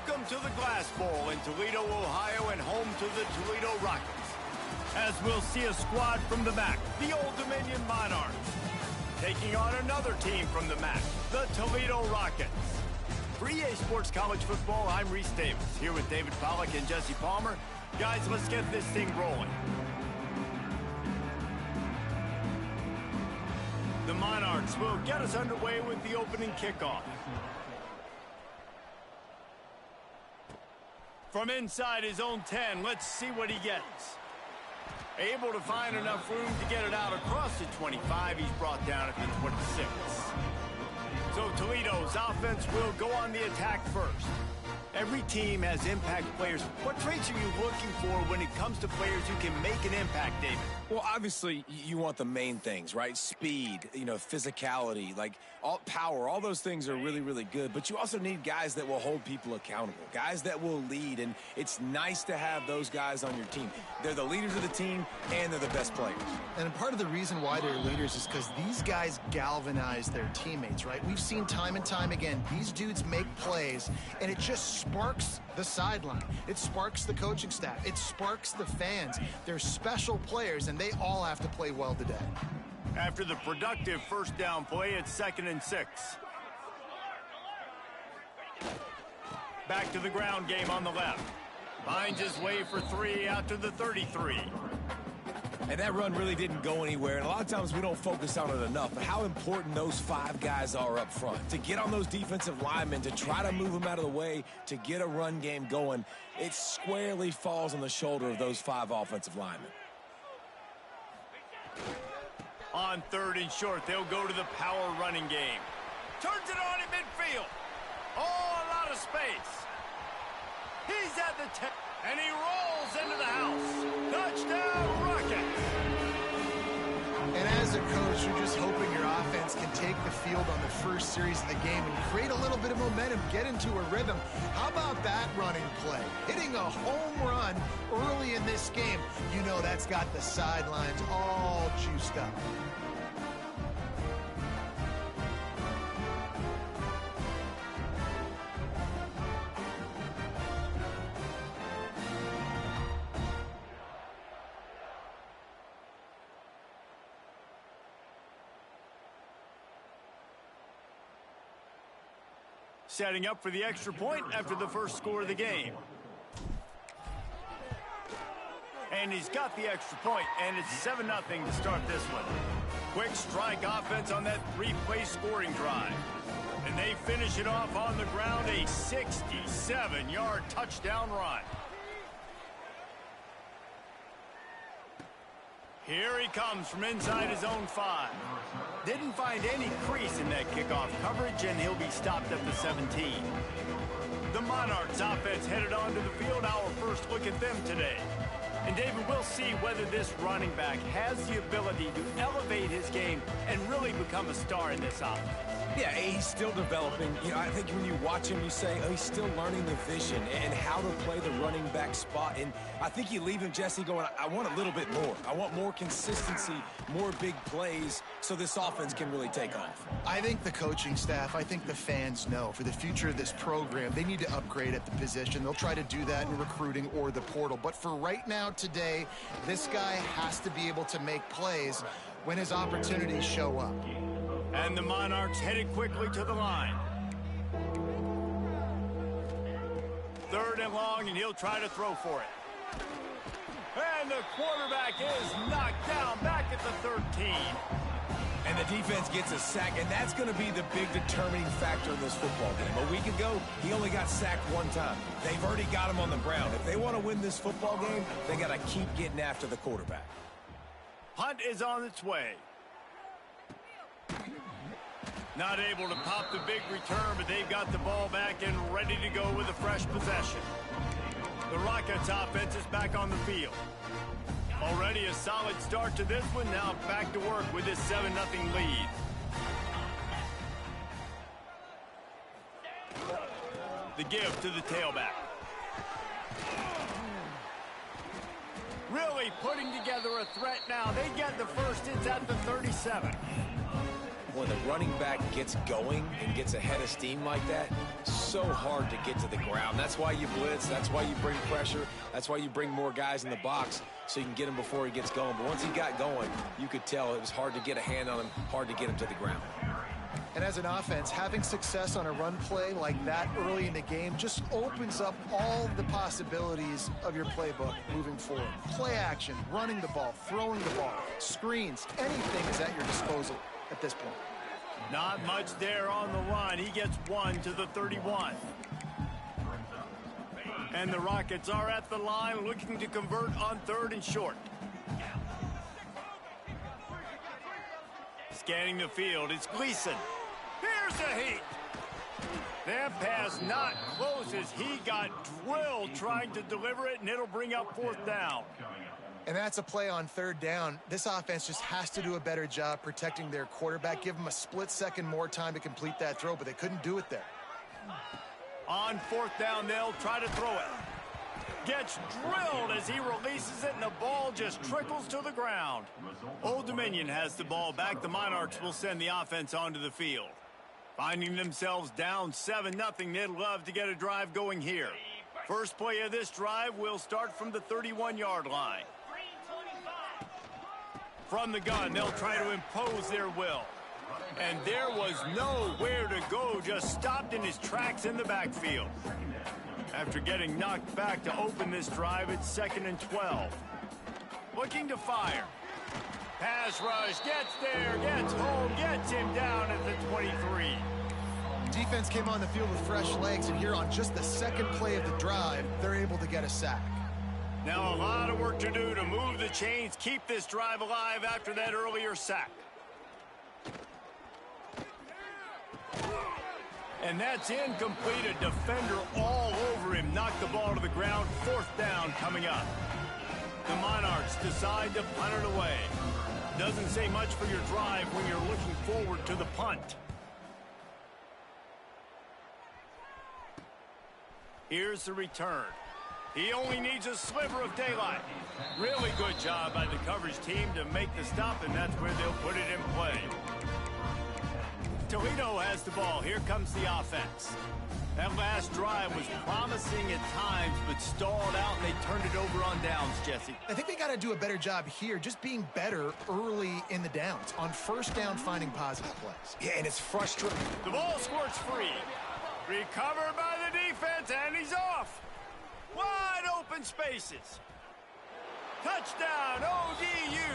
Welcome to the Glass Bowl in Toledo, Ohio, and home to the Toledo Rockets. As we'll see a squad from the MAC, the Old Dominion Monarchs, taking on another team from the MAC, the Toledo Rockets. For EA Sports College Football, I'm Reese Davis, here with David Pollack and Jesse Palmer. Guys, let's get this thing rolling. The Monarchs will get us underway with the opening kickoff. From inside his own 10, let's see what he gets. Able to find enough room to get it out across the 25. He's brought down at the 26. So Toledo's offense will go on the attack first. Every team has impact players. What traits are you looking for when it comes to players who can make an impact, David? Well, obviously, you want the main things, right? Speed, physicality, all power. All those things are really, really good. But you also need guys that will hold people accountable, guys that will lead. And it's nice to have those guys on your team. They're the leaders of the team, and they're the best players. And part of the reason why they're leaders is because these guys galvanize their teammates, right? We've seen time and time again, these dudes make plays, and it just sparks the sideline. It sparks the coaching staff. It sparks the fans. They're special players, and they all have to play well today. After the productive first down play, it's 2nd and 6. Back to the ground game on the left. Finds his way for 3 out to the 33. And that run really didn't go anywhere. And a lot of times we don't focus on it enough. But how important those 5 guys are up front. To get on those defensive linemen, to try to move them out of the way, to get a run game going, it squarely falls on the shoulder of those 5 offensive linemen. On 3rd and short, they'll go to the power running game. Turns it on in midfield. Oh, a lot of space. He's at the 10, and he rolls into the house. Touchdown, Rockets! And as a coach, you're just hoping your offense can take the field on the first series of the game and create a little bit of momentum, get into a rhythm. How about that running play? Hitting a home run early in this game. You know that's got the sidelines all juiced up. Setting up for the extra point after the first score of the game. And he's got the extra point, and it's 7-0 to start this one. Quick strike offense on that 3-play scoring drive. And they finish it off on the ground, a 67-yard touchdown run. Here he comes from inside his own 5. Didn't find any crease in that kickoff coverage, and he'll be stopped at the 17. The Monarchs offense headed onto the field. Our first look at them today. And David, we'll see whether this running back has the ability to elevate his game and really become a star in this offense. Yeah, he's still developing. I think when you watch him, you say, oh, he's still learning the vision and how to play the running back spot. And I think you leave him, Jesse, going, I want a little bit more. I want more consistency, more big plays, so this offense can really take off. I think the coaching staff, I think the fans know for the future of this program, they need to upgrade at the position. They'll try to do that in recruiting or the portal. But for right now, today, this guy has to be able to make plays when his opportunities show up. And the Monarchs headed quickly to the line. 3rd and long, and he'll try to throw for it. And the quarterback is knocked down back at the 13. And the defense gets a sack, and that's going to be the big determining factor in this football game. A week ago, he only got sacked 1 time. They've already got him on the ground. If they want to win this football game, they got to keep getting after the quarterback. Punt is on its way. Not able to pop the big return, but they've got the ball back and ready to go with a fresh possession. The Rockets offense is back on the field. Already a solid start to this one. Now back to work with this 7-0 lead. The give to the tailback. Really putting together a threat now. They get the first. It's at the 37. When the running back gets going and gets ahead of steam like that, so hard to get to the ground. That's why you blitz. That's why you bring pressure. That's why you bring more guys in the box so you can get him before he gets going. But once he got going, you could tell it was hard to get a hand on him, hard to get him to the ground. And as an offense, having success on a run play like that early in the game just opens up all the possibilities of your playbook moving forward. Play action, running the ball, throwing the ball, screens, anything is at your disposal at this point. Not much there on the run. He gets one to the 31. And the Rockets are at the line looking to convert on 3rd and short. Scanning the field, it's Gleason. Here's a heat. That pass not close as he got drilled trying to deliver it, and it'll bring up 4th down. And that's a play on 3rd down. This offense just has to do a better job protecting their quarterback. Give him a split second more time to complete that throw, but they couldn't do it there. On 4th down, they'll try to throw it. Gets drilled as he releases it, and the ball just trickles to the ground. Old Dominion has the ball back. The Monarchs will send the offense onto the field. Finding themselves down 7-0, they'd love to get a drive going here. First play of this drive will start from the 31-yard line. From the gun, they'll try to impose their will. And there was nowhere to go, just stopped in his tracks in the backfield. After getting knocked back to open this drive, it's 2nd and 12. Looking to fire. Pass rush, gets there, gets home, gets him down at the 23. Defense came on the field with fresh legs, and here on just the 2nd play of the drive, they're able to get a sack. Now a lot of work to do to move the chains, keep this drive alive after that earlier sack. And that's incomplete. A defender all over him. Knocked the ball to the ground. 4th down coming up. The Monarchs decide to punt it away. Doesn't say much for your drive when you're looking forward to the punt. Here's the return. He only needs a sliver of daylight. Really good job by the coverage team to make the stop, and that's where they'll put it in play. Toledo has the ball. Here comes the offense. That last drive was promising at times, but stalled out, and they turned it over on downs, Jesse. I think they got to do a better job here, just being better early in the downs. On 1st down, finding positive plays. Yeah, and it's frustrating. The ball squirts free. Recovered by the defense, and he's off. Wide open spaces. Touchdown, ODU.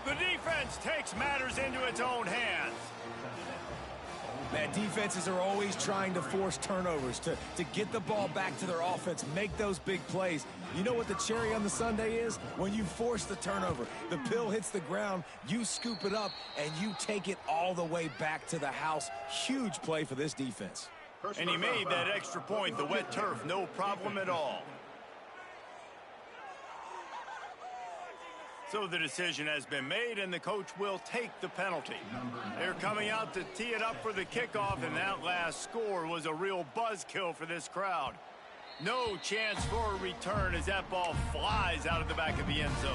The defense takes matters into its own hands. Man, defenses are always trying to force turnovers, to get the ball back to their offense, make those big plays. You know what the cherry on the sundae is? When you force the turnover, the pill hits the ground, you scoop it up, and you take it all the way back to the house. Huge play for this defense. And he made that extra point, the wet turf, no problem at all. So the decision has been made, and the coach will take the penalty. They're coming out to tee it up for the kickoff, and that last score was a real buzzkill for this crowd. No chance for a return as that ball flies out of the back of the end zone.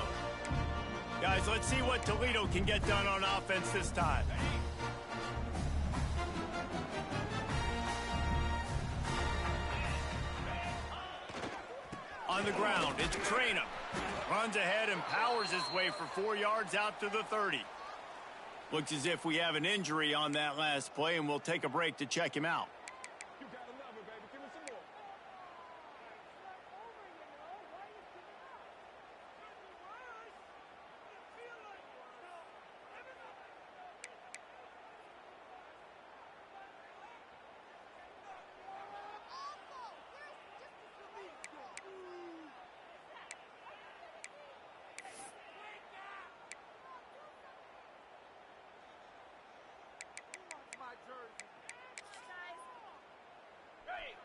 Guys, let's see what Toledo can get done on offense this time. On the ground, it's Traynham. Runs ahead and powers his way for 4 yards out to the 30. Looks as if we have an injury on that last play, and we'll take a break to check him out.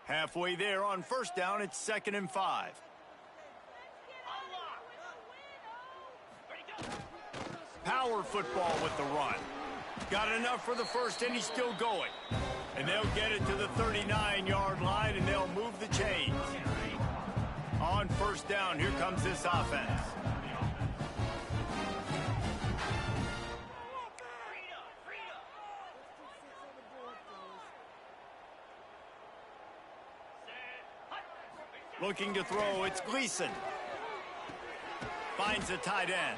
Halfway there on 1st down, it's 2nd and 5. Power football with the run. Got enough for the first, and he's still going. And they'll get it to the 39-yard line, and they'll move the chains. On 1st down, here comes this offense. Looking to throw, it's Gleason. Finds the tight end.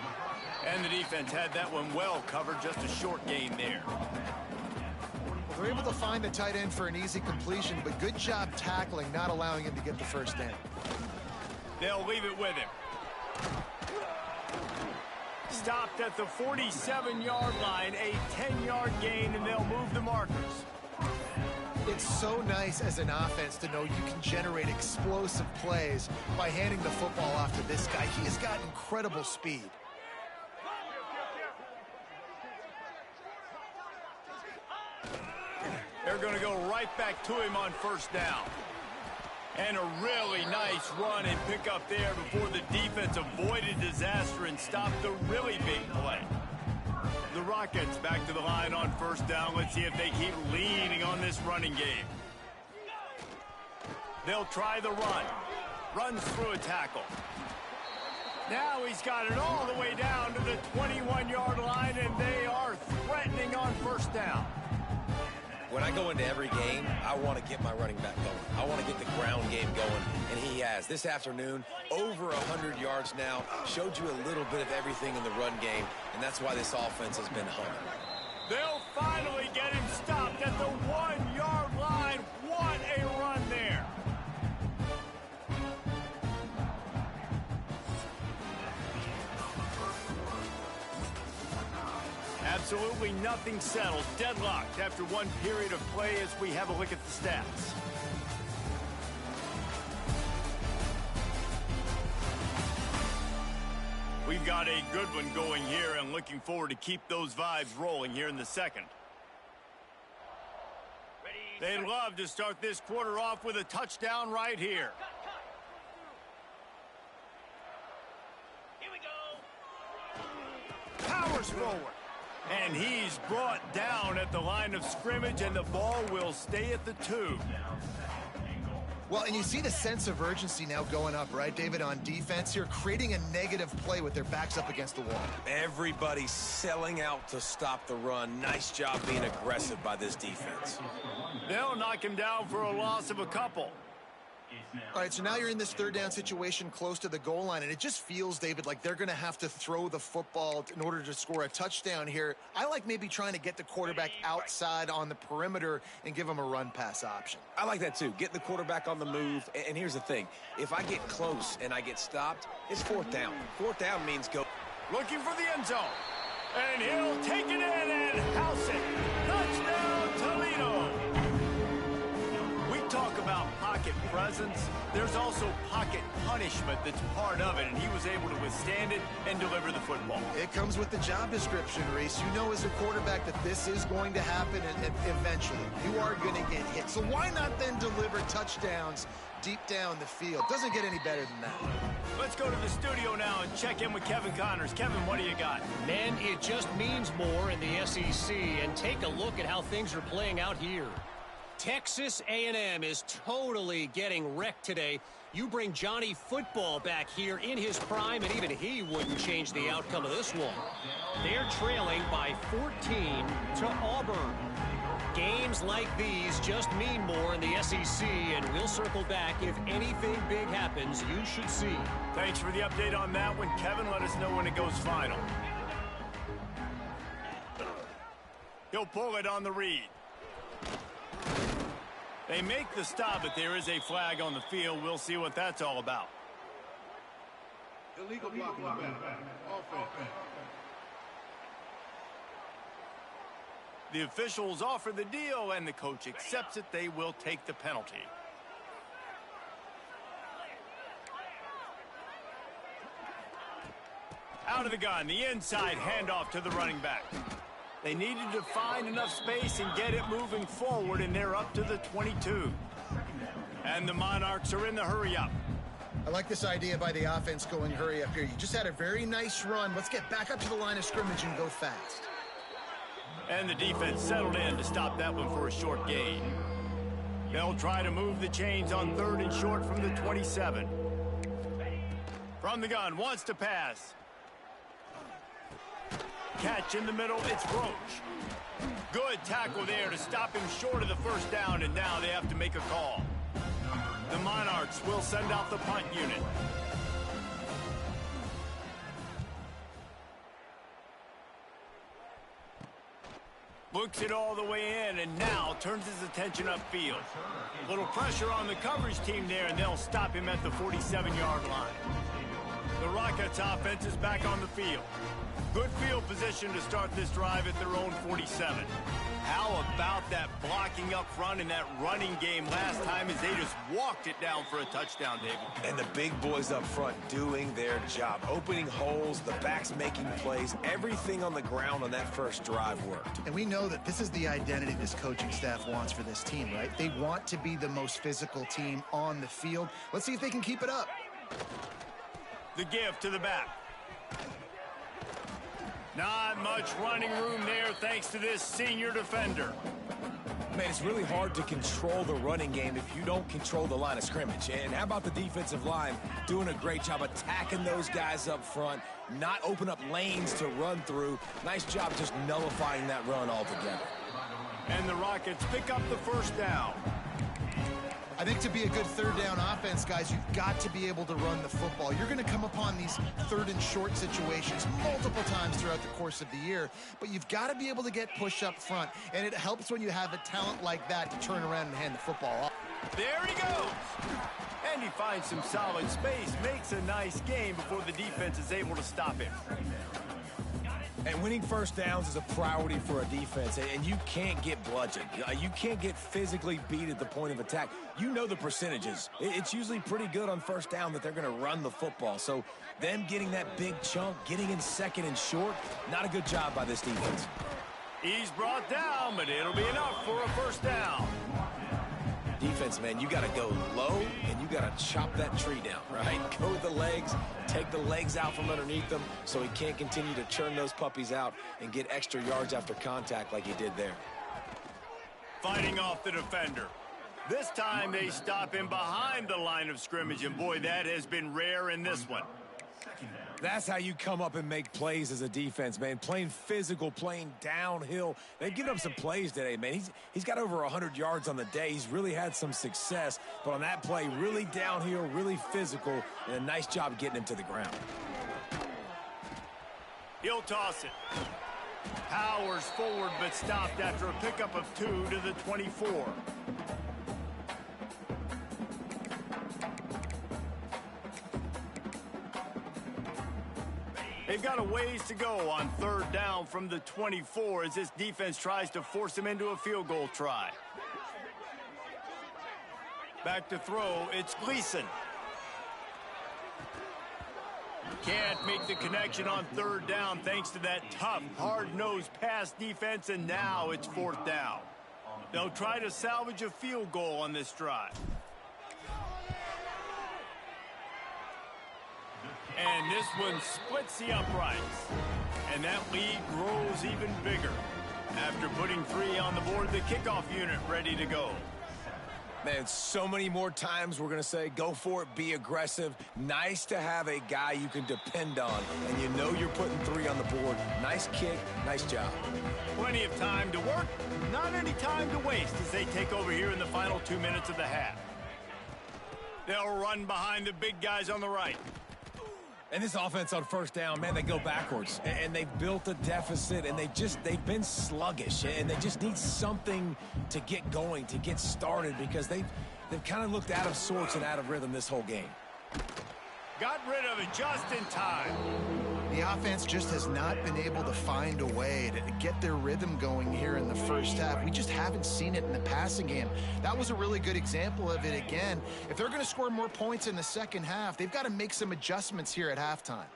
And the defense had that one well covered, just a short gain there. They're able to find the tight end for an easy completion, but good job tackling, not allowing him to get the first down. They'll leave it with him. Stopped at the 47-yard line, a 10-yard gain, and they'll move the markers. It's so nice as an offense to know you can generate explosive plays by handing the football off to this guy. He has got incredible speed. They're going to go right back to him on first down. And a really nice run and pick up there before the defense avoided disaster and stopped the really big play. The Rockets back to the line on first down. Let's see if they keep leaning on this running game. They'll try the run. Runs through a tackle. Now he's got it all the way down to the 21-yard line, and they are threatening on first down. When I go into every game, I want to get my running back going. I want to get the ground game going, and he has. This afternoon, over 100 yards now, showed you a little bit of everything in the run game, and that's why this offense has been humming. They'll finally get him stopped at the 1-yard line. What a run there. Absolutely nothing settled. Deadlocked after one period of play as we have a look at the stats. We've got a good one going here and looking forward to keep those vibes rolling here in the second. They'd love to start this quarter off with a touchdown right here. Here we go. Powers forward. And he's brought down at the line of scrimmage, and the ball will stay at the 2. Well, and you see the sense of urgency now going up, right, David, on defense here, creating a negative play with their backs up against the wall. Everybody's selling out to stop the run. Nice job being aggressive by this defense. They'll knock him down for a loss of a couple. All right, so now you're in this third down situation close to the goal line, and it just feels, David, like they're going to have to throw the football in order to score a touchdown here. I like maybe trying to get the quarterback outside on the perimeter and give him a run-pass option. I like that, too. Get the quarterback on the move. And here's the thing. If I get close and I get stopped, it's fourth down. Fourth down means go. Looking for the end zone. And he'll take it in and house it. Touchdown, Toledo. We talk about pocket presence. There's also pocket punishment that's part of it, and he was able to withstand it and deliver the football. It comes with the job description, Reese. You know as a quarterback that this is going to happen and eventually. You are going to get hit. So why not then deliver touchdowns deep down the field? Doesn't get any better than that. Let's go to the studio now and check in with Kevin Connors. Kevin, what do you got? Man, it just means more in the SEC, and take a look at how things are playing out here. Texas A&M is totally getting wrecked today. You bring Johnny Football back here in his prime, and even he wouldn't change the outcome of this one. They're trailing by 14 to Auburn. Games like these just mean more in the SEC, and we'll circle back if anything big happens. You should see. Thanks for the update on that one, Kevin. Let us know when it goes final. He'll pull it on the read. They make the stop, but there is a flag on the field. We'll see what that's all about. Illegal blocking the back. Offense. The officials offer the deal, and the coach accepts it. They will take the penalty. Out of the gun, the inside handoff to the running back. They needed to find enough space and get it moving forward, and they're up to the 22. And the Monarchs are in the hurry-up. I like this idea by the offense going hurry up here. You just had a very nice run. Let's get back up to the line of scrimmage and go fast. And the defense settled in to stop that one for a short gain. They'll try to move the chains on third and short from the 27. From the gun, wants to pass. Catch in the middle, it's Roach. Good tackle there to stop him short of the first down, and now they have to make a call. The Monarchs will send out the punt unit. Looks it all the way in, and now turns his attention upfield. Little pressure on the coverage team there, and they'll stop him at the 47-yard line. The Rockets offense is back on the field. Good field position to start this drive at their own 47. How about that blocking up front and that running game last time as they just walked it down for a touchdown, David? And the big boys up front doing their job. Opening holes, the backs making plays. Everything on the ground on that first drive worked. And we know that this is the identity this coaching staff wants for this team, right? They want to be the most physical team on the field. Let's see if they can keep it up. The give to the back. Not much running room there thanks to this senior defender. Man, it's really hard to control the running game if you don't control the line of scrimmage. And how about the defensive line doing a great job attacking those guys up front, not open up lanes to run through. Nice job just nullifying that run altogether. And the Rockets pick up the first down. I think to be a good third down offense, guys, you've got to be able to run the football. You're going to come upon these third and short situations multiple times throughout the course of the year, but you've got to be able to get push up front, and it helps when you have a talent like that to turn around and hand the football off. There he goes. And he finds some solid space, makes a nice game before the defense is able to stop him. And winning first downs is a priority for a defense, and you can't get bludgeoned. You can't get physically beat at the point of attack. You know the percentages. It's usually pretty good on first down that they're going to run the football. So them getting that big chunk, getting in second and short, not a good job by this defense. He's brought down, but it'll be enough for a first down. Defense, man, you got to go low, and you got to chop that tree down, right? Go with the legs, take the legs out from underneath them so he can't continue to churn those puppies out and get extra yards after contact like he did there. Fighting off the defender. This time they stop him behind the line of scrimmage, and boy, that has been rare in this one. That's how you come up and make plays as a defense, man. Playing physical, playing downhill. They've given up some plays today, man. He's got over 100 yards on the day. He's really had some success. But on that play, really downhill, really physical, and a nice job getting him to the ground. He'll toss it. Powers forward, but stopped after a pickup of 2 to the 24. They've got a ways to go on third down from the 24 as this defense tries to force him into a field goal try. Back to throw, it's Gleason. Can't make the connection on third down thanks to that tough, hard-nosed pass defense, and now it's fourth down. They'll try to salvage a field goal on this drive. And this one splits the uprights. And that lead grows even bigger. After putting 3 on the board, the kickoff unit ready to go. Man, so many more times we're going to say, go for it, be aggressive. Nice to have a guy you can depend on, and you know you're putting 3 on the board. Nice kick, nice job. Plenty of time to work, not any time to waste as they take over here in the final 2 minutes of the half. They'll run behind the big guys on the right. And this offense on first down, man, they go backwards. And they've built a deficit, and they've been sluggish. And they just need something to get going, to get started, because they've kind of looked out of sorts and out of rhythm this whole game. Got rid of it just in time. The offense just has not been able to find a way to get their rhythm going here in the first half. We just haven't seen it in the passing game. That was a really good example of it again. If they're going to score more points in the second half, they've got to make some adjustments here at halftime.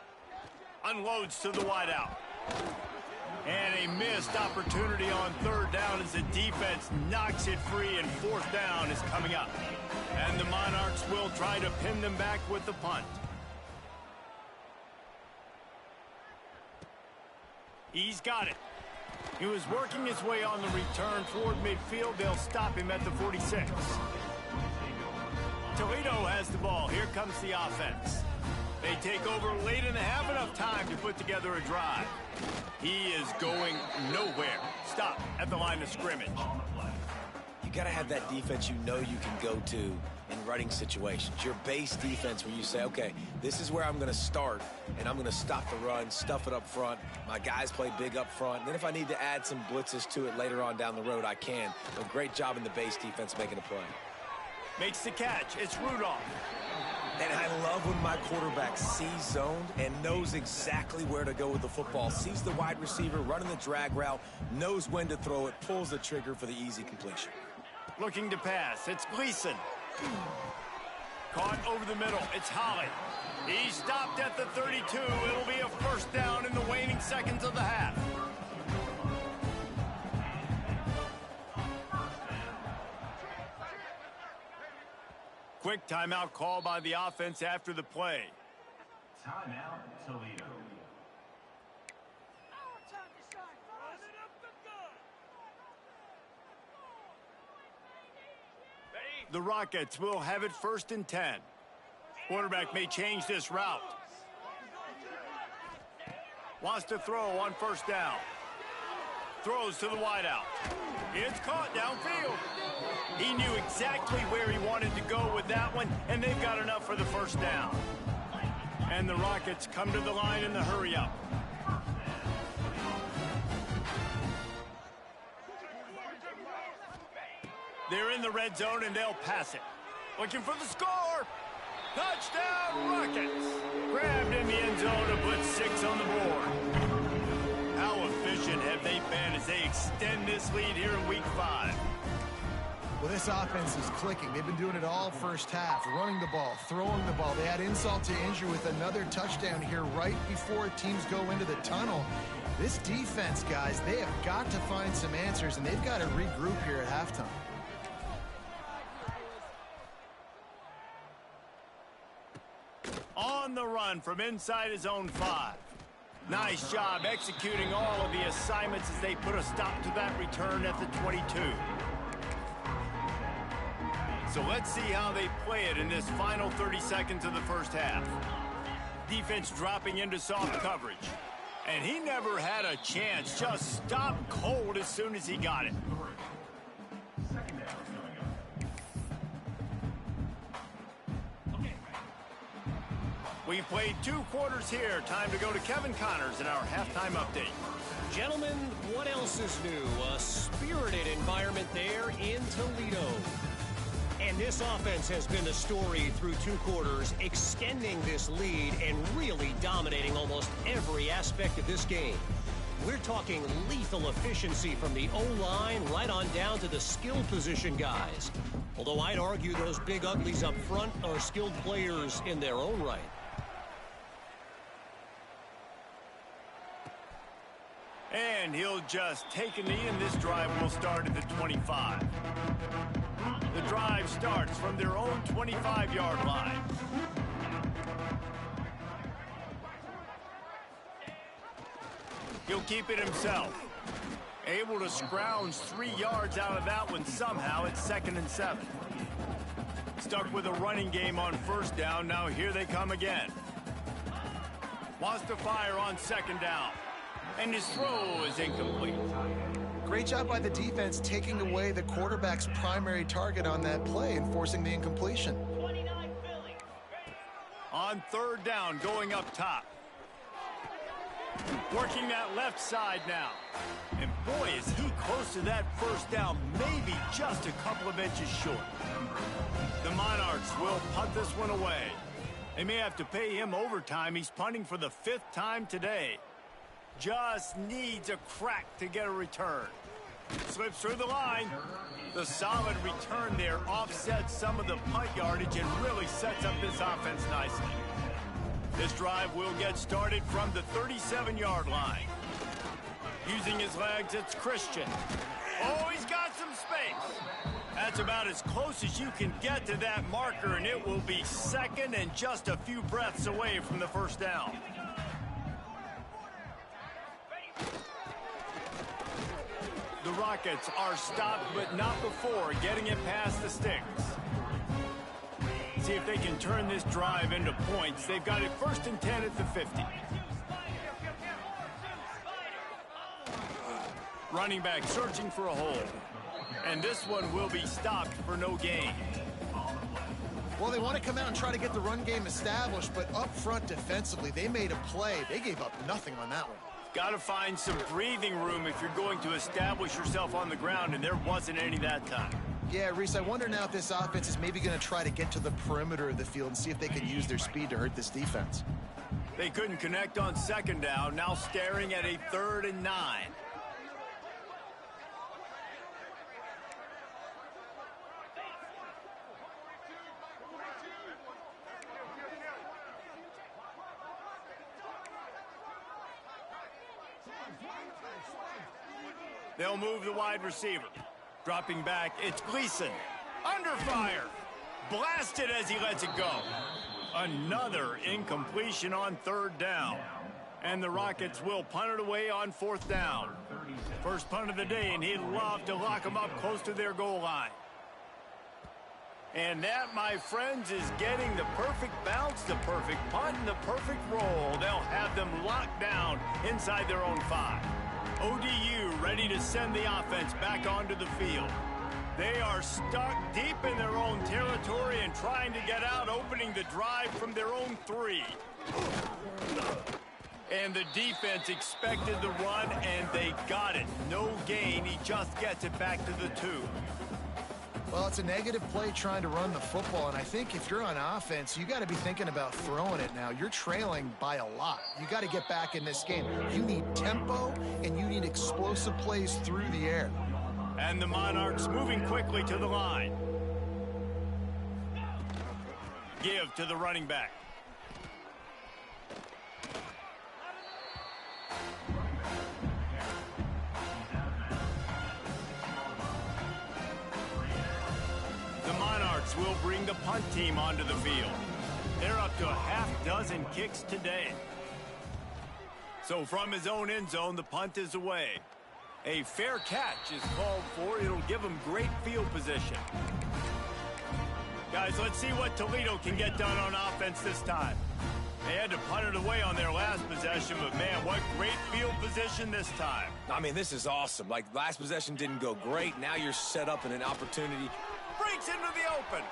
Unloads to the wideout. And a missed opportunity on third down as the defense knocks it free, and fourth down is coming up. And the Monarchs will try to pin them back with the punt. He's got it. He was working his way on the return toward midfield. They'll stop him at the 46. Toledo has the ball. Here comes the offense. They take over late and have enough time to put together a drive. He is going nowhere. Stop at the line of scrimmage. You got to have that defense you know you can go to in running situations. Your base defense where you say, okay, this is where I'm going to start, and I'm going to stop the run, stuff it up front. My guys play big up front. And then if I need to add some blitzes to it later on down the road, I can. A great job in the base defense making a play. Makes the catch. It's Rudolph. And I love when my quarterback sees zoned and knows exactly where to go with the football. Sees the wide receiver running the drag route, knows when to throw it, pulls the trigger for the easy completion. Looking to pass. It's Gleason. Caught over the middle. It's Holly. He stopped at the 32. It'll be a first down in the waning seconds of the half. Quick timeout call by the offense after the play. Timeout, Toledo. The Rockets will have it 1st and 10. Quarterback may change this route. Wants to throw on 1st down. Throws to the wideout. It's caught downfield. He knew exactly where he wanted to go with that one, and they've got enough for the 1st down. And the Rockets come to the line in the hurry-up. They're in the red zone, and they'll pass it. Looking for the score. Touchdown, Rockets. Grabbed in the end zone to put 6 on the board. How efficient have they been as they extend this lead here in Week 5? Well, this offense is clicking. They've been doing it all first half, running the ball, throwing the ball. They had insult to injury with another touchdown here right before teams go into the tunnel. This defense, guys, they have got to find some answers, and they've got to regroup here at halftime. On the run from inside his own 5. Nice job executing all of the assignments as they put a stop to that return at the 22. So let's see how they play it in this final 30 seconds of the first half. Defense dropping into soft coverage. And he never had a chance. Just stopped cold as soon as he got it. We played 2 quarters here. Time to go to Kevin Connors in our halftime update. Gentlemen, what else is new? A spirited environment there in Toledo. And this offense has been the story through 2 quarters, extending this lead and really dominating almost every aspect of this game. We're talking lethal efficiency from the O-line right on down to the skill position guys. Although I'd argue those big uglies up front are skilled players in their own right. And he'll just take a knee, and this drive will start at the 25. The drive starts from their own 25-yard line. He'll keep it himself. Able to scrounge 3 yards out of that one somehow. It's 2nd and 7. Stuck with a running game on 1st down. Now here they come again. Wants to fire on 2nd down. And his throw is incomplete. Great job by the defense taking away the quarterback's primary target on that play and forcing the incompletion. On 3rd down, going up top. Working that left side now. And boy, is he close to that 1st down, maybe just a couple of inches short. The Monarchs will punt this one away. They may have to pay him overtime. He's punting for the 5th time today. Just needs a crack to get a return. Slips through the line. The solid return there offsets some of the punt yardage and really sets up this offense nicely. This drive will get started from the 37-yard line. Using his legs, it's Christian. Oh, he's got some space. That's about as close as you can get to that marker, and it will be 2nd and just a few breaths away from the 1st down. The Rockets are stopped, but not before getting it past the sticks. See if they can turn this drive into points. They've got it 1st and 10 at the 50. Running back searching for a hole. And this one will be stopped for no gain. Well, they want to come out and try to get the run game established, but up front defensively, they made a play. They gave up nothing on that one. Got to find some breathing room if you're going to establish yourself on the ground, and there wasn't any that time. Yeah, Reese, I wonder now if this offense is maybe going to try to get to the perimeter of the field and see if they can use their speed to hurt this defense. They couldn't connect on second down, now staring at a 3rd and 9. They'll move the wide receiver. Dropping back, it's Gleason. Under fire. Blasted as he lets it go. Another incompletion on 3rd down. And the Rockets will punt it away on 4th down. First punt of the day, and he'd love to lock them up close to their goal line. And that, my friends, is getting the perfect bounce, the perfect punt, and the perfect roll. They'll have them locked down inside their own 5. ODU ready to send the offense back onto the field. They are stuck deep in their own territory and trying to get out, opening the drive from their own 3. And the defense expected the run, and they got it. No gain. He just gets it back to the 2. Well, it's a negative play trying to run the football, and I think if you're on offense, you got to be thinking about throwing it now. You're trailing by a lot. You got to get back in this game. You need tempo, and you need explosive plays through the air. And the Monarchs moving quickly to the line. Give to the running back. Will bring the punt team onto the field. They're up to a half-dozen kicks today. So from his own end zone, the punt is away. A fair catch is called for. It'll give him great field position. Guys, let's see what Toledo can get done on offense this time. They had to punt it away on their last possession, but man, what great field position this time. I mean, this is awesome. Like, last possession didn't go great. Now you're set up in an opportunity. Breaks into the open.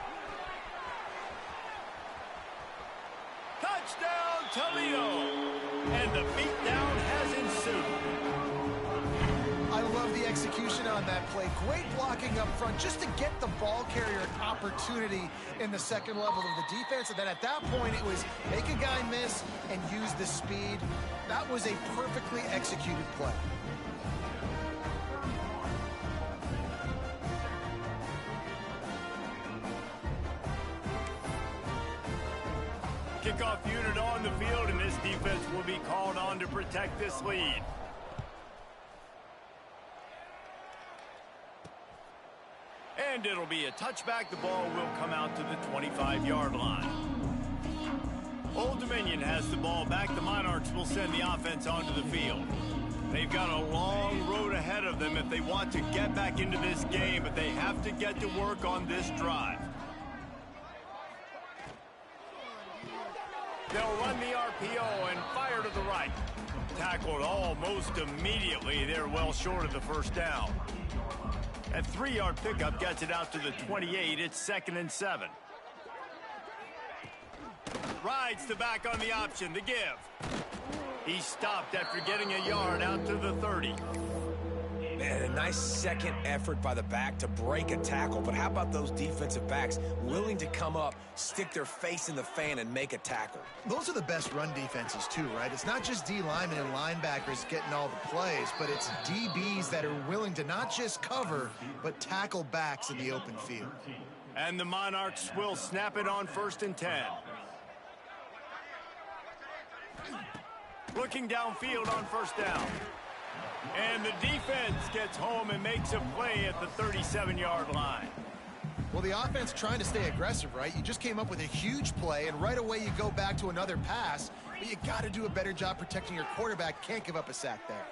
Touchdown, Toledo. And the beatdown has ensued. I love the execution on that play. Great blocking up front just to get the ball carrier an opportunity in the second level of the defense. And then at that point, it was make a guy miss and use the speed. That was a perfectly executed play. Kickoff unit on the field, and this defense will be called on to protect this lead. And it'll be a touchback. The ball will come out to the 25-yard line. Old Dominion has the ball back. The Monarchs will send the offense onto the field. They've got a long road ahead of them if they want to get back into this game, but they have to get to work on this drive. They'll run the RPO and fire to the right. Tackled almost immediately. They're well short of the first down. A 3-yard pickup gets it out to the 28. It's 2nd and 7. Rides the back on the option. The give. He stopped after getting a yard out to the 30. Man, a nice second effort by the back to break a tackle. But how about those defensive backs willing to come up, stick their face in the fan, and make a tackle? Those are the best run defenses, too, right? It's not just D linemen and linebackers getting all the plays, but it's DBs that are willing to not just cover, but tackle backs in the open field. And the Monarchs will snap it on 1st and 10. Looking downfield on 1st down. And the defense gets home and makes a play at the 37-yard line. Well, the offense trying to stay aggressive, right? You just came up with a huge play, and right away you go back to another pass, but you got to do a better job protecting your quarterback. Can't give up a sack there.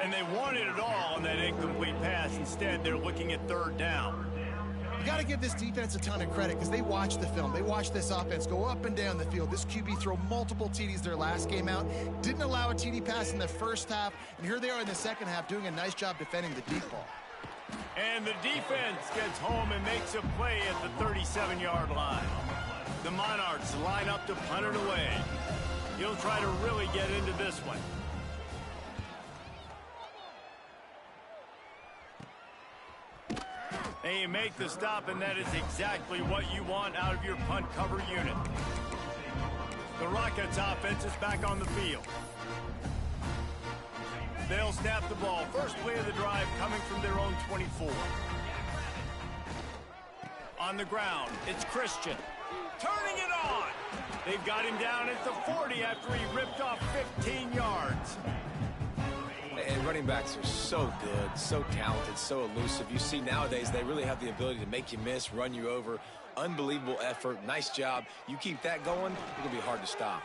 And they wanted it all on that incomplete pass. Instead, they're looking at 3rd down. You got to give this defense a ton of credit because they watched the film. They watched this offense go up and down the field. This QB throw multiple TDs their last game out. Didn't allow a TD pass in the first half. And here they are in the second half doing a nice job defending the deep ball. And the defense gets home and makes a play at the 37-yard line. The Monarchs line up to punt it away. He'll try to really get into this one. They make the stop, and that is exactly what you want out of your punt cover unit. The Rockets offense is back on the field. They'll snap the ball. First play of the drive coming from their own 24. On the ground, it's Christian. Turning it on. They've got him down at the 40 after he ripped off 15 yards. And running backs are so good, so talented, so elusive. You see nowadays they really have the ability to make you miss, run you over. Unbelievable effort. Nice job. You keep that going, it'll be hard to stop.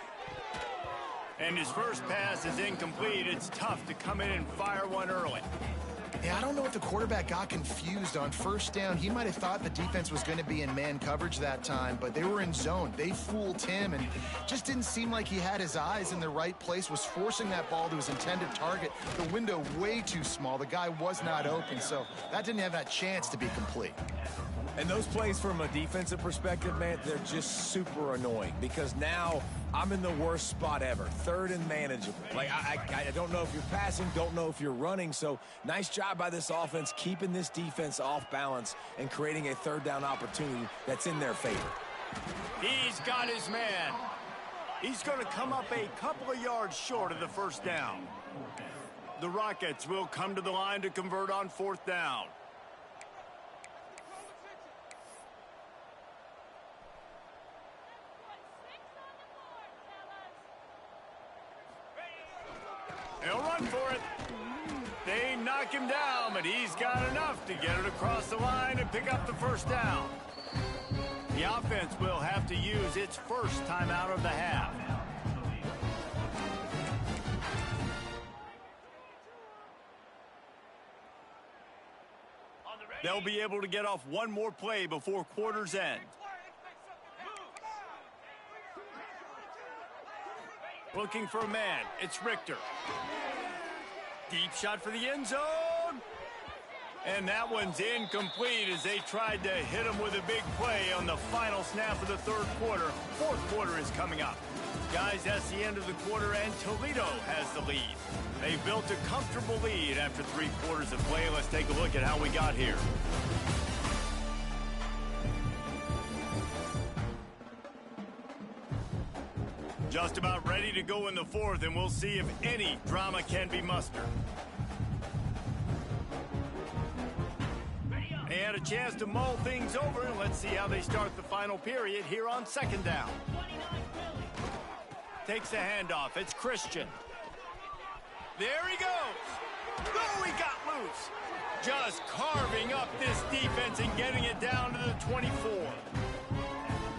And his first pass is incomplete. It's tough to come in and fire one early. Yeah, I don't know if the quarterback got confused on first down. He might have thought the defense was going to be in man coverage that time, but they were in zone. They fooled him and just didn't seem like he had his eyes in the right place, was forcing that ball to his intended target. The window way too small. The guy was not open, so that didn't have that chance to be complete. And those plays from a defensive perspective, man, they're just super annoying because now I'm in the worst spot ever, third and manageable. Like, I don't know if you're passing, don't know if you're running, so nice job by this offense keeping this defense off balance and creating a third down opportunity that's in their favor. He's got his man. He's going to come up a couple of yards short of the first down. The Rockets will come to the line to convert on fourth down. They'll run for it. They knock him down, but he's got enough to get it across the line and pick up the first down. The offense will have to use its first timeout of the half. They'll be able to get off one more play before quarter's end. Looking for a man. It's Richter. Deep shot for the end zone. And that one's incomplete as they tried to hit him with a big play on the final snap of the third quarter. Fourth quarter is coming up. Guys, that's the end of the quarter, and Toledo has the lead. They built a comfortable lead after 3 quarters of play. Let's take a look at how we got here. Just about ready to go in the fourth, and we'll see if any drama can be mustered. They had a chance to mull things over, and let's see how they start the final period here on second down. Takes the handoff. It's Christian. There he goes. Oh, he got loose. Just carving up this defense and getting it down to the 24.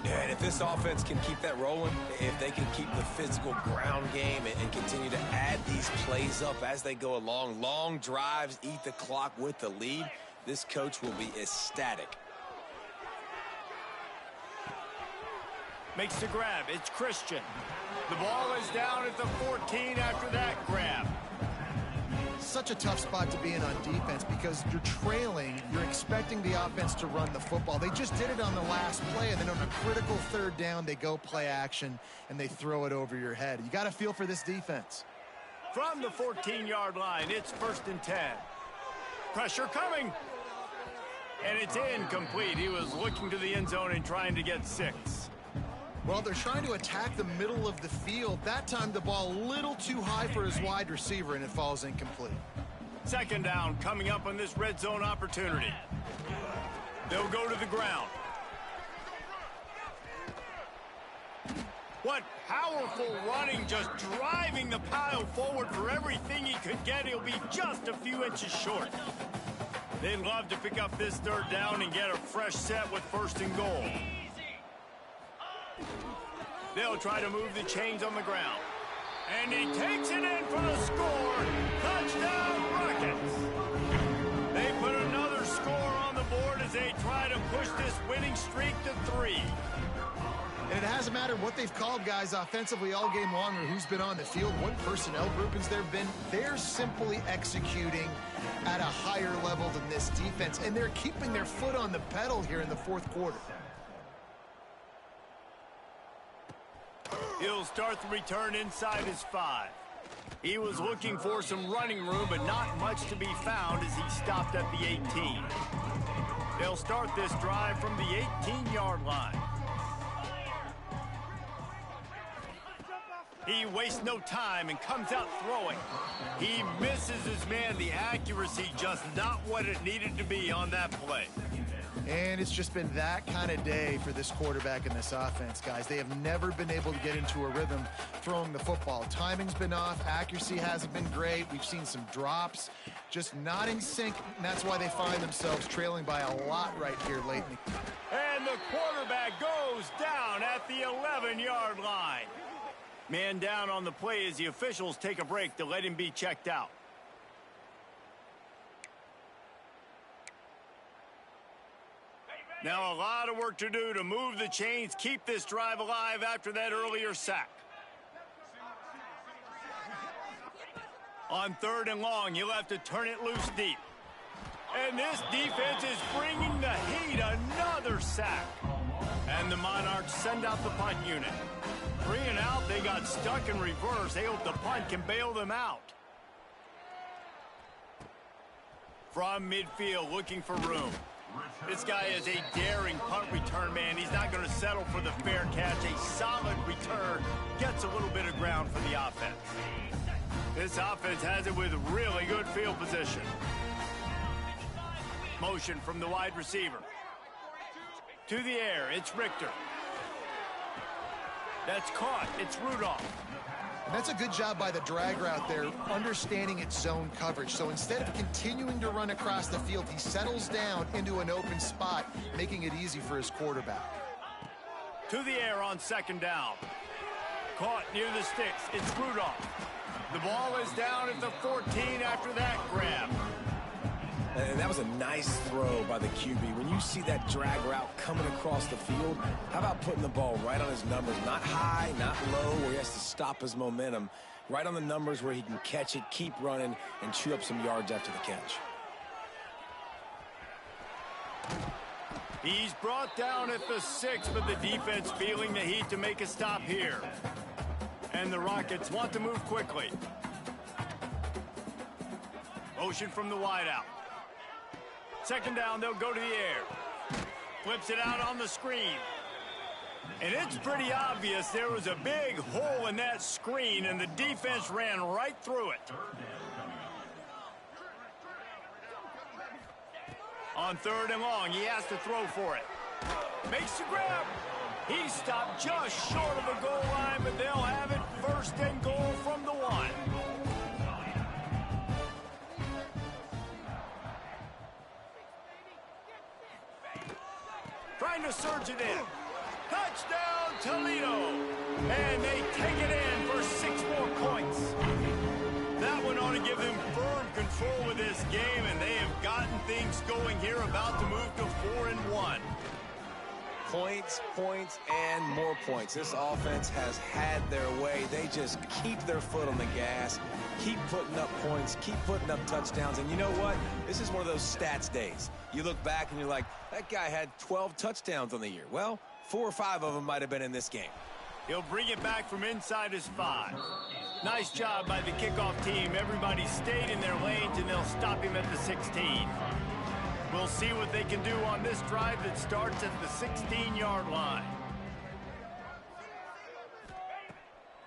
And if this offense can keep that rolling, if they can keep the physical ground game and continue to add these plays up as they go along, long drives, eat the clock with the lead, this coach will be ecstatic. Makes the grab. It's Christian. The ball is down at the 14 after that grab. Such a tough spot to be in on defense because you're trailing, you're expecting the offense to run the football. They just did it on the last play, and then on a critical third down, they go play action, and they throw it over your head. You got to feel for this defense. From the 14-yard line, it's 1st and 10. Pressure coming. And it's incomplete. He was looking to the end zone and trying to get 6. Well, they're trying to attack the middle of the field. That time, the ball a little too high for his wide receiver, and it falls incomplete. Second down coming up on this red zone opportunity. They'll go to the ground. What powerful running, just driving the pile forward for everything he could get. He'll be just a few inches short. They'd love to pick up this third down and get a fresh set with 1st and goal. They'll try to move the chains on the ground. And he takes it in for the score. Touchdown, Rockets. They put another score on the board as they try to push this winning streak to 3. And it hasn't mattered what they've called guys offensively all game long or who's been on the field, what personnel groupings there have been. They're simply executing at a higher level than this defense, and they're keeping their foot on the pedal here in the fourth quarter. He'll start the return inside his 5. He was looking for some running room, but not much to be found as he stopped at the 18. They'll start this drive from the 18-yard line. He wastes no time and comes out throwing. He misses his man. The accuracy just not what it needed to be on that play. And it's just been that kind of day for this quarterback and this offense, guys. They have never been able to get into a rhythm throwing the football. Timing's been off. Accuracy hasn't been great. We've seen some drops, just not in sync, and that's why they find themselves trailing by a lot right here late in the... And the quarterback goes down at the 11-yard line. Man down on the play as the officials take a break to let him be checked out. Now a lot of work to do to move the chains, keep this drive alive after that earlier sack. On 3rd and long, you'll have to turn it loose deep. And this defense is bringing the heat. Another sack. And the Monarchs send out the punt unit. 3 and out, they got stuck in reverse. They hope the punt can bail them out. From midfield, looking for room. This guy is a daring punt return man. He's not going to settle for the fair catch. A solid return gets a little bit of ground for the offense. This offense has it with really good field position. Motion from the wide receiver. To the air, it's Richter. That's caught. It's Rudolph. And that's a good job by the drag route there, understanding its zone coverage. So instead of continuing to run across the field, he settles down into an open spot, making it easy for his quarterback. To the air on 2nd down. Caught near the sticks. It's Rudolph. The ball is down at the 14 after that grab. And that was a nice throw by the QB. When you see that drag route coming across the field, how about putting the ball right on his numbers? Not high, not low, where he has to stop his momentum. Right on the numbers where he can catch it, keep running, and chew up some yards after the catch. He's brought down at the 6, but the defense feeling the heat to make a stop here. And the Rockets want to move quickly. Motion from the wideout. 2nd down, they'll go to the air. Flips it out on the screen. And it's pretty obvious there was a big hole in that screen, and the defense ran right through it. On 3rd and long, he has to throw for it. Makes the grab. He stopped just short of the goal line, but they'll have it 1st and goal from the 1. Trying to surge it in. Touchdown, Toledo. And they take it in for 6 more points. That one ought to give them firm control of this game, and they have gotten things going here, about to move to 4-1. Points, points, and more points. This offense has had their way. They just keep their foot on the gas, keep putting up points, keep putting up touchdowns. And you know what? This is one of those stats days. You look back and you're like, that guy had 12 touchdowns on the year. Well, 4 or 5 of them might have been in this game. He'll bring it back from inside his 5. Nice job by the kickoff team. Everybody stayed in their lanes, and they'll stop him at the 16. We'll see what they can do on this drive that starts at the 16-yard line.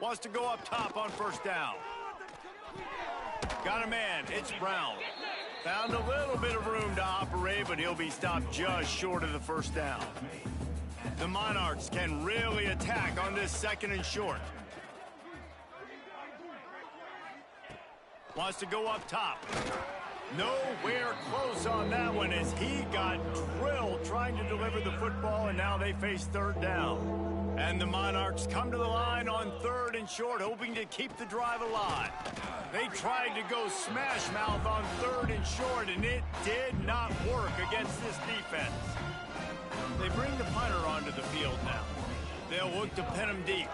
Wants to go up top on 1st down. Got a man. It's Brown. Found a little bit of room to operate, but he'll be stopped just short of the 1st down. The Monarchs can really attack on this 2nd and short. Wants to go up top. Nowhere close on that one as he got drilled trying to deliver the football, and now they face 3rd down. And the Monarchs come to the line on 3rd and short, hoping to keep the drive alive. They tried to go smash mouth on 3rd and short, and it did not work against this defense. They bring the punter onto the field now. They'll look to pin him deep.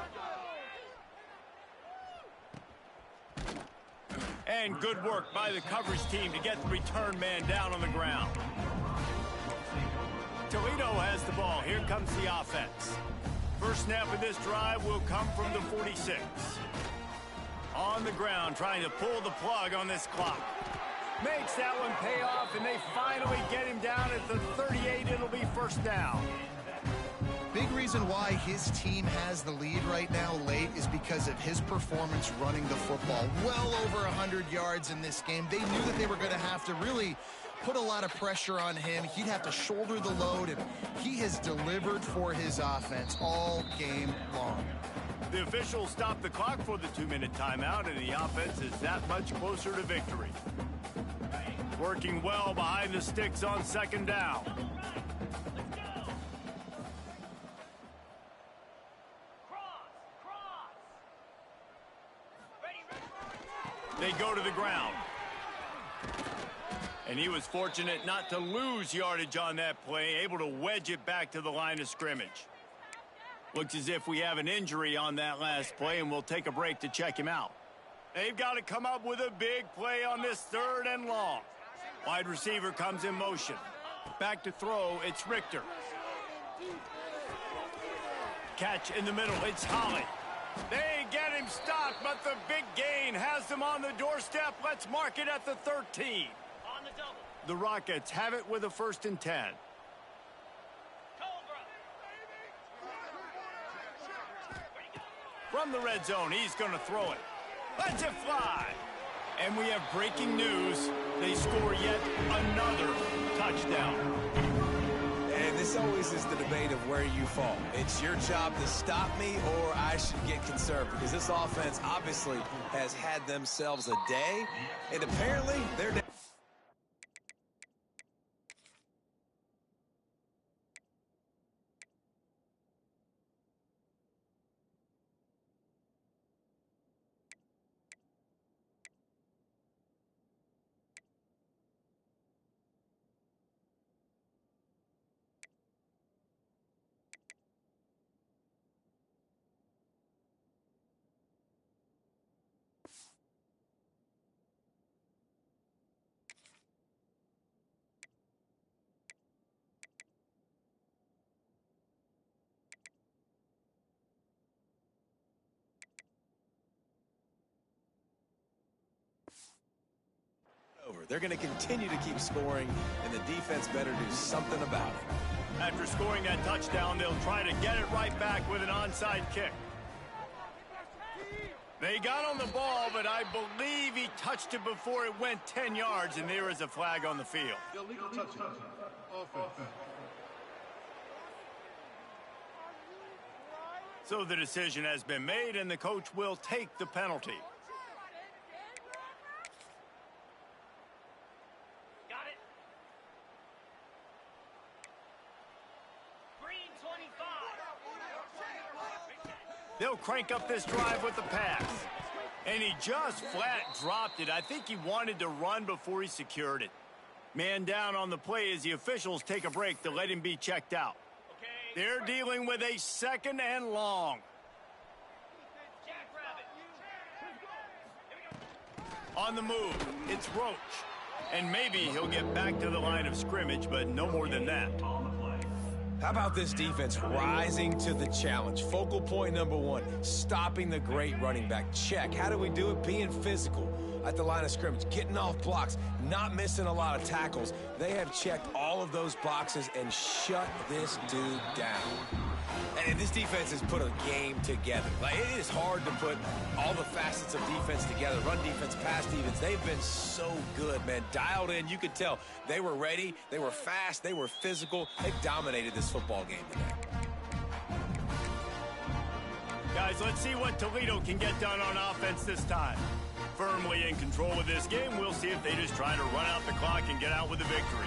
And good work by the coverage team to get the return man down on the ground. Toledo has the ball. Here comes the offense. First snap of this drive will come from the 46. On the ground, trying to pull the plug on this clock. Makes that one pay off, and they finally get him down at the 38. It'll be first down. Big reason why his team has the lead right now late is because of his performance running the football. Well over 100 yards in this game. They knew that they were going to have to really put a lot of pressure on him. He'd have to shoulder the load, and he has delivered for his offense all game long. The officials stopped the clock for the 2-minute timeout, and the offense is that much closer to victory. Working well behind the sticks on second down. They go to the ground. And he was fortunate not to lose yardage on that play, able to wedge it back to the line of scrimmage. Looks as if we have an injury on that last play, and we'll take a break to check him out. They've got to come up with a big play on this 3rd and long. Wide receiver comes in motion. Back to throw, it's Richter. Catch in the middle, it's Holly. They get him stopped, but the big gain has them on the doorstep. Let's mark it at the 13. On the double. The Rockets have it with a 1st and 10. From the red zone, he's going to throw it. Lets it fly. And we have breaking news. They score yet another touchdown. And this always is the debate of where you fall. It's your job to stop me, or I should get conservative, because this offense obviously has had themselves a day, and apparently they're down. They're going to continue to keep scoring, and the defense better do something about it. After scoring that touchdown, they'll try to get it right back with an onside kick. They got on the ball, but I believe he touched it before it went 10 yards, and there is a flag on the field. Illegal touching. Offense. So the decision has been made, and the coach will take the penalty. They'll crank up this drive with the pass. And he just flat dropped it. I think he wanted to run before he secured it. Man down on the play as the officials take a break to let him be checked out. They're dealing with a 2nd and long. On the move, it's Roach. And maybe he'll get back to the line of scrimmage, but no more than that. How about this defense rising to the challenge? Focal point number 1, stopping the great running back. Check. How do we do it? Being physical at the line of scrimmage, getting off blocks, not missing a lot of tackles. They have checked all of those boxes and shut this dude down. And this defense has put a game together. Like, it is hard to put all the facets of defense together. Run defense, pass defense. They've been so good, man. Dialed in. You could tell they were ready. They were fast. They were physical. They dominated this football game today. Guys, let's see what Toledo can get done on offense this time. Firmly in control of this game, we'll see if they just try to run out the clock and get out with a victory.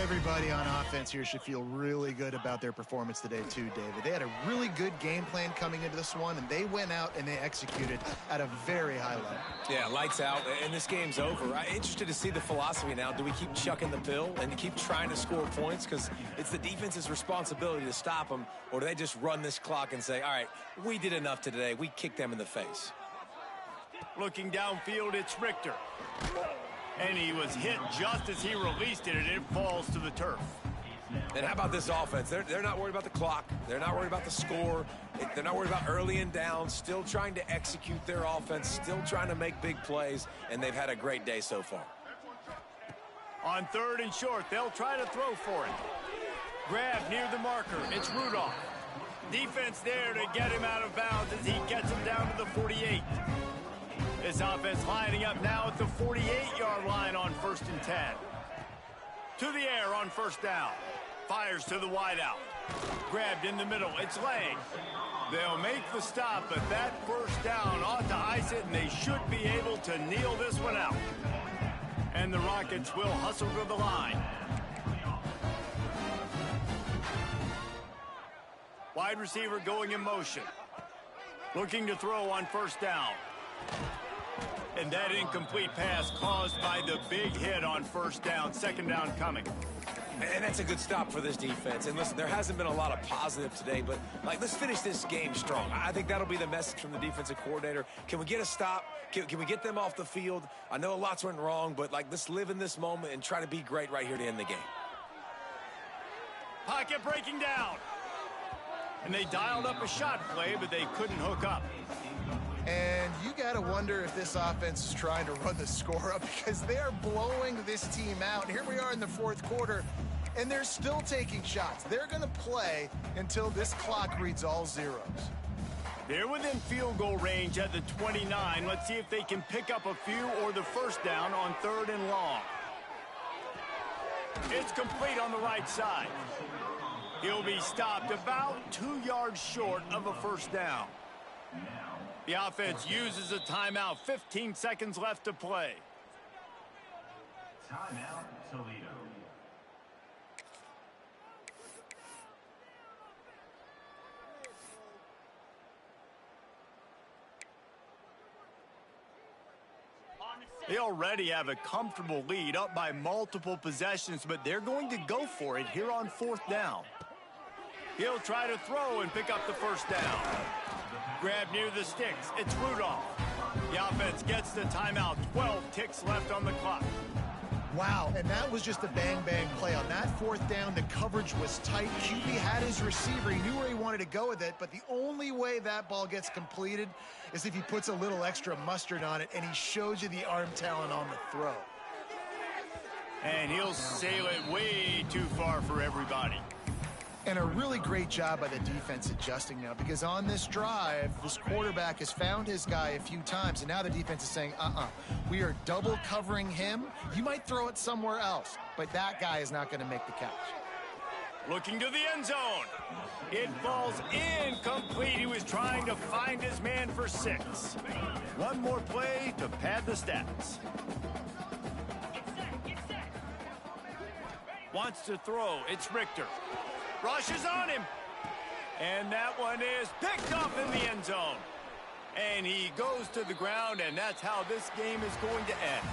Everybody on offense here should feel really good about their performance today too, David. They had a really good game plan coming into this one, and they went out and they executed at a very high level. Yeah, lights out, and this game's over. I'm interested to see the philosophy now. Do we keep chucking the pill and keep trying to score points because it's the defense's responsibility to stop them, or do they just run this clock and say, all right, we did enough today. We kicked them in the face. Looking downfield, it's Richter. And he was hit just as he released it, and it falls to the turf. And how about this offense? They're not worried about the clock. They're not worried about the score. They're not worried about early and down. Still trying to execute their offense. Still trying to make big plays. And they've had a great day so far. On 3rd and short, they'll try to throw for it. Grab near the marker. It's Rudolph. Defense there to get him out of bounds as he gets him down to the 48. This offense lining up now at the 48-yard line on 1st and 10. To the air on 1st down. Fires to the wideout. Grabbed in the middle. It's Lang. They'll make the stop, but that 1st down ought to ice it, and they should be able to kneel this one out. And the Rockets will hustle to the line. Wide receiver going in motion. Looking to throw on 1st down. And that incomplete pass caused by the big hit on 1st down. 2nd down coming. And that's a good stop for this defense. And listen, there hasn't been a lot of positive today, but let's finish this game strong. I think that'll be the message from the defensive coordinator. Can we get a stop? Can we get them off the field? I know lots went wrong, but let's live in this moment and try to be great right here to end the game. Pocket breaking down. And they dialed up a shot play, but they couldn't hook up. And you got to wonder if this offense is trying to run the score up because they're blowing this team out. Here we are in the 4th quarter, and they're still taking shots. They're going to play until this clock reads all zeros. They're within field goal range at the 29. Let's see if they can pick up a few or the 1st down on 3rd and long. It's complete on the right side. He'll be stopped about 2 yards short of a 1st down. The offense uses a timeout. 15 seconds left to play. Timeout, Toledo. They already have a comfortable lead, up by multiple possessions, but they're going to go for it here on 4th down. He'll try to throw and pick up the 1st down. Grab near the sticks. It's Rudolph. The offense gets the timeout. 12 ticks left on the clock. Wow, and that was just a bang-bang play. On that 4th down, the coverage was tight. QB had his receiver. He knew where he wanted to go with it, but the only way that ball gets completed is if he puts a little extra mustard on it, and he shows you the arm talent on the throw. And he'll sail it way too far for everybody. And a really great job by the defense adjusting now, because on this drive, this quarterback has found his guy a few times, and now the defense is saying, we are double covering him. You might throw it somewhere else, but that guy is not going to make the catch. Looking to the end zone. It falls incomplete. He was trying to find his man for 6. One more play to pad the stats. Wants to throw. It's Richter. Rushes on him. And that one is picked up in the end zone. And he goes to the ground, and that's how this game is going to end.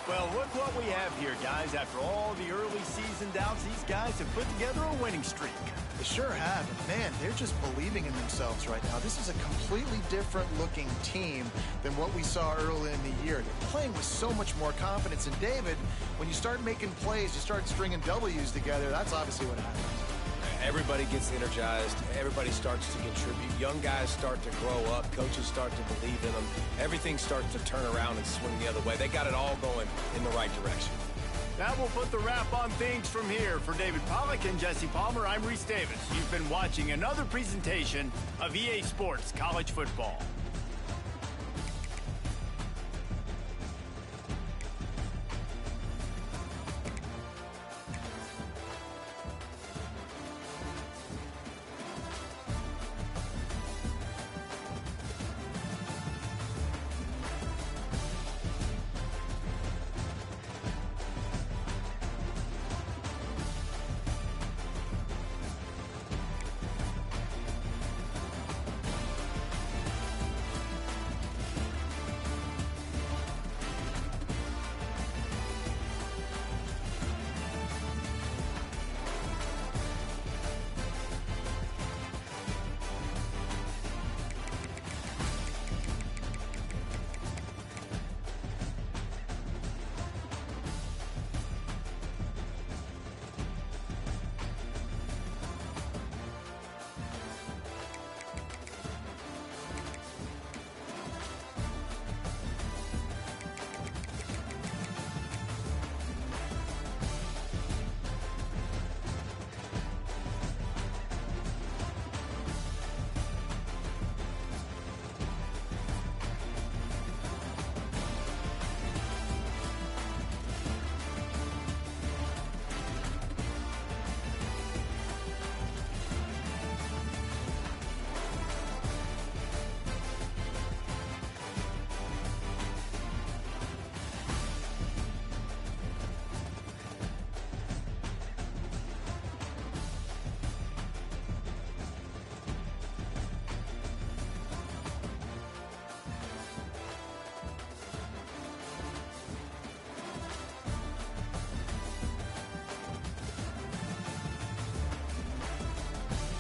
Well, look what we have here, guys. After all the early season doubts, these guys have put together a winning streak. They sure have. And man, they're just believing in themselves right now. This is a completely different looking team than what we saw early in the year. They're playing with so much more confidence. And David, when you start making plays, you start stringing W's together, that's obviously what happens. Everybody gets energized. Everybody starts to contribute. Young guys start to grow up. Coaches start to believe in them. Everything starts to turn around and swing the other way. They got it all going in the right direction. That will put the wrap on things from here. For David Pollack and Jesse Palmer, I'm Reese Davis. You've been watching another presentation of EA Sports College Football.